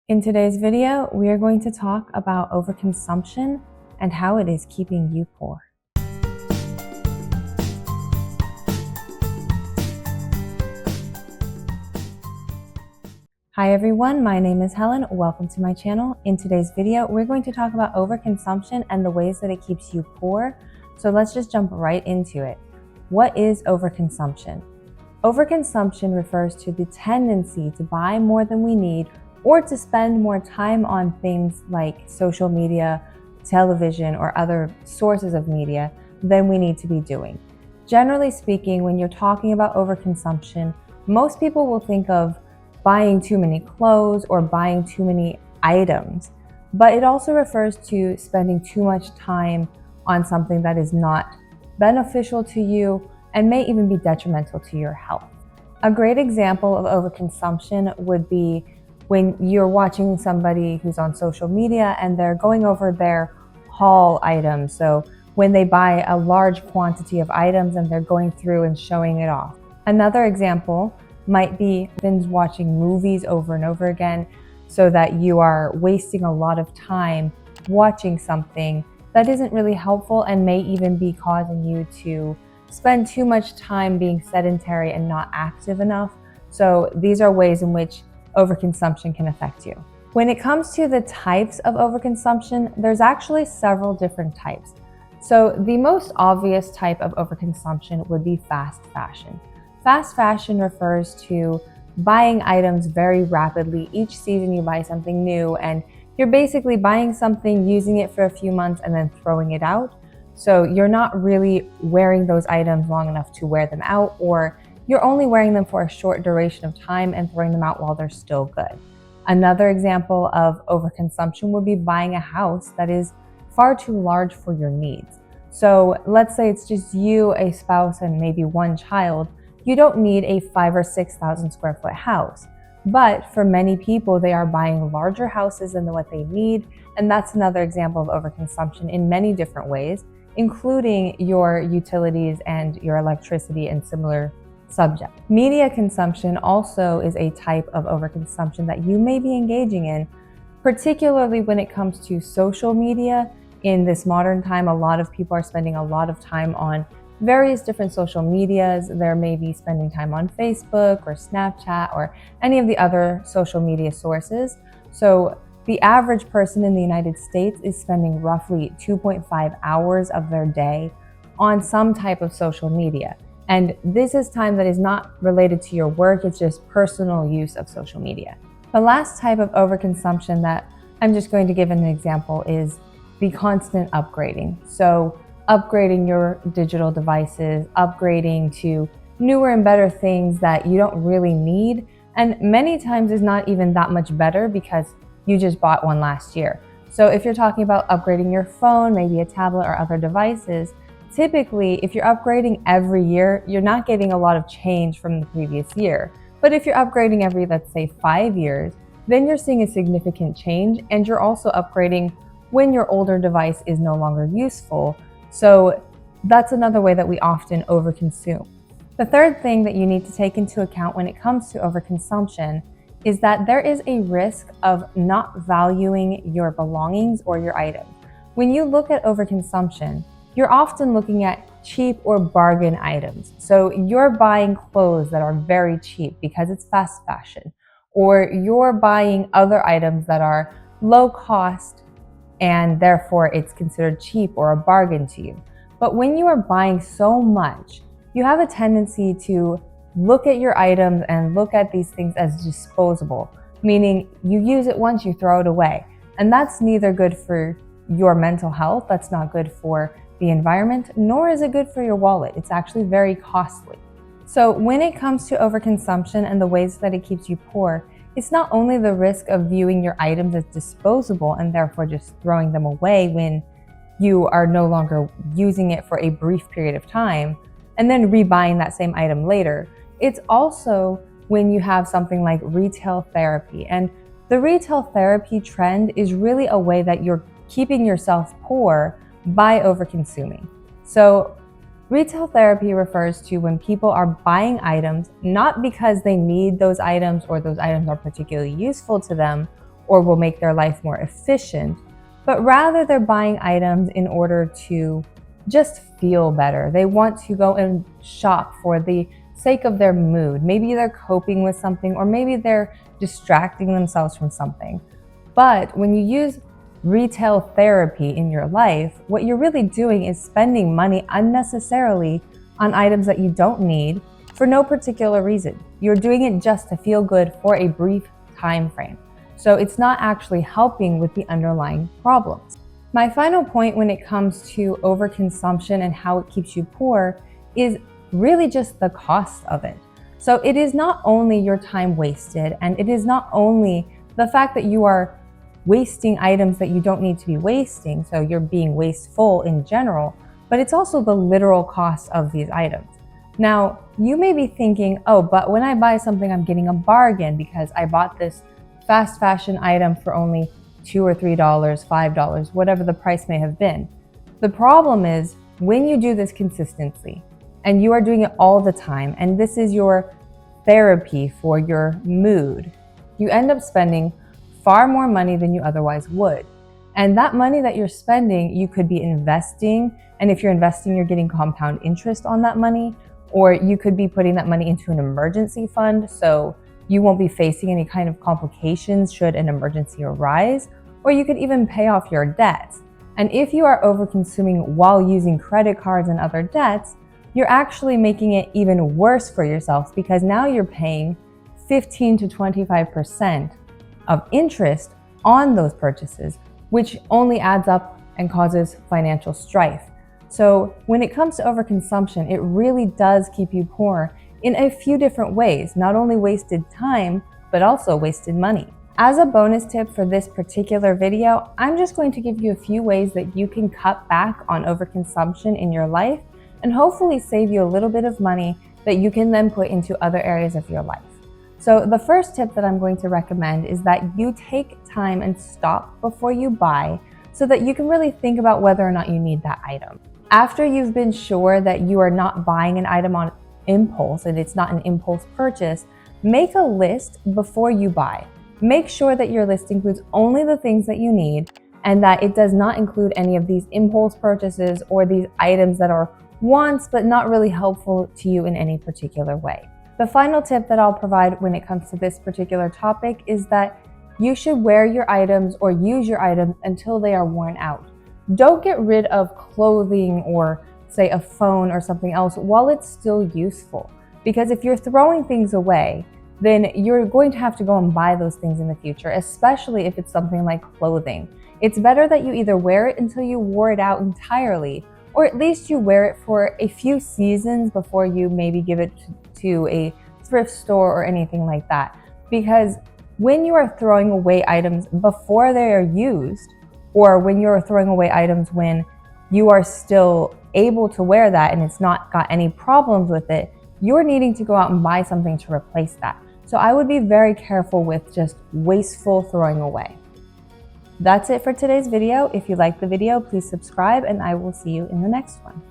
In today's video, we are going to talk about overconsumption and how it is keeping you poor. Hi everyone, my name is Helen. Welcome to my channel. In today's video, we're going to talk about overconsumption and the ways that it keeps you poor. So let's just jump right into it. What is overconsumption? Overconsumption refers to the tendency to buy more than we need or to spend more time on things like social media, television, or other sources of media than we need to be doing. Generally speaking, when you're talking about overconsumption, most people will think of buying too many clothes or buying too many items, but it also refers to spending too much time on something that is not beneficial to you and may even be detrimental to your health. A great example of overconsumption would be when you're watching somebody who's on social media and they're going over their haul items. So when they buy a large quantity of items and they're going through and showing it off. Another example might be binge watching movies over and over again so that you are wasting a lot of time watching something that isn't really helpful and may even be causing you to spend too much time being sedentary and not active enough. So these are ways in which overconsumption can affect you. When it comes to the types of overconsumption, there's actually several different types. So the most obvious type of overconsumption would be fast fashion. Fast fashion refers to buying items very rapidly. Each season you buy something new and you're basically buying something, using it for a few months and then throwing it out. So you're not really wearing those items long enough to wear them out, or you're only wearing them for a short duration of time and throwing them out while they're still good. Another example of overconsumption would be buying a house that is far too large for your needs. So let's say it's just you, a spouse, and maybe one child. You don't need a 5,000 or 6,000 square foot house. But for many people, they are buying larger houses than what they need. And that's another example of overconsumption in many different ways, including your utilities and your electricity and similar subject. Media consumption also is a type of overconsumption that you may be engaging in, particularly when it comes to social media. In this modern time, a lot of people are spending a lot of time on various different social medias. There may be spending time on Facebook or Snapchat or any of the other social media sources. So the average person in the United States is spending roughly 2.5 hours of their day on some type of social media. And this is time that is not related to your work, it's just personal use of social media. The last type of overconsumption that I'm just going to give an example is the constant upgrading. So upgrading your digital devices, upgrading to newer and better things that you don't really need, and many times is not even that much better because you just bought one last year. So if you're talking about upgrading your phone, maybe a tablet or other devices, typically, if you're upgrading every year, you're not getting a lot of change from the previous year. But if you're upgrading every, let's say, 5 years, then you're seeing a significant change, and you're also upgrading when your older device is no longer useful. So that's another way that we often overconsume. The third thing that you need to take into account when it comes to overconsumption is that there is a risk of not valuing your belongings or your items. When you look at overconsumption, you're often looking at cheap or bargain items. So you're buying clothes that are very cheap because it's fast fashion, or you're buying other items that are low cost and therefore it's considered cheap or a bargain to you. But when you are buying so much, you have a tendency to look at your items and look at these things as disposable, meaning you use it once, you throw it away. And that's neither good for your mental health, that's not good for the environment, nor is it good for your wallet. It's actually very costly. So when it comes to overconsumption and the ways that it keeps you poor, it's not only the risk of viewing your items as disposable and therefore just throwing them away when you are no longer using it for a brief period of time and then rebuying that same item later. It's also when you have something like retail therapy. And the retail therapy trend is really a way that you're keeping yourself poor by overconsuming. So retail therapy refers to when people are buying items not because they need those items or those items are particularly useful to them, or will make their life more efficient, but rather they're buying items in order to just feel better. They want to go and shop for the sake of their mood. Maybe they're coping with something, or maybe they're distracting themselves from something. But when you use retail therapy in your life, what you're really doing is spending money unnecessarily on items that you don't need for no particular reason. You're doing it just to feel good for a brief time frame. So it's not actually helping with the underlying problems. My final point when it comes to overconsumption and how it keeps you poor is really just the cost of it. So it is not only your time wasted, and it is not only the fact that you are wasting items that you don't need to be wasting, so you're being wasteful in general, but it's also the literal cost of these items. Now, you may be thinking, oh, but when I buy something, I'm getting a bargain because I bought this fast fashion item for only $2 or $3, $5, whatever the price may have been. The problem is when you do this consistently and you are doing it all the time, and this is your therapy for your mood, you end up spending far more money than you otherwise would. And that money that you're spending, you could be investing. And if you're investing, you're getting compound interest on that money, or you could be putting that money into an emergency fund. So you won't be facing any kind of complications should an emergency arise, or you could even pay off your debts. And if you are overconsuming while using credit cards and other debts, you're actually making it even worse for yourself, because now you're paying 15 to 25% of interest on those purchases, which only adds up and causes financial strife. So when it comes to overconsumption, it really does keep you poor in a few different ways, not only wasted time, but also wasted money. As a bonus tip for this particular video, I'm just going to give you a few ways that you can cut back on overconsumption in your life and hopefully save you a little bit of money that you can then put into other areas of your life. So the first tip that I'm going to recommend is that you take time and stop before you buy, so that you can really think about whether or not you need that item. After you've been sure that you are not buying an item on impulse and it's not an impulse purchase, make a list before you buy. Make sure that your list includes only the things that you need, and that it does not include any of these impulse purchases or these items that are wants but not really helpful to you in any particular way. The final tip that I'll provide when it comes to this particular topic is that you should wear your items or use your items until they are worn out. Don't get rid of clothing or say a phone or something else while it's still useful, because if you're throwing things away, then you're going to have to go and buy those things in the future, especially if it's something like clothing. It's better that you either wear it until you wore it out entirely, or at least you wear it for a few seasons before you maybe give it to a thrift store or anything like that. Because when you are throwing away items before they are used, or when you're throwing away items when you are still able to wear that and it's not got any problems with it, you're needing to go out and buy something to replace that. So I would be very careful with just wasteful throwing away. That's it for today's video. If you liked the video, please subscribe, and I will see you in the next one.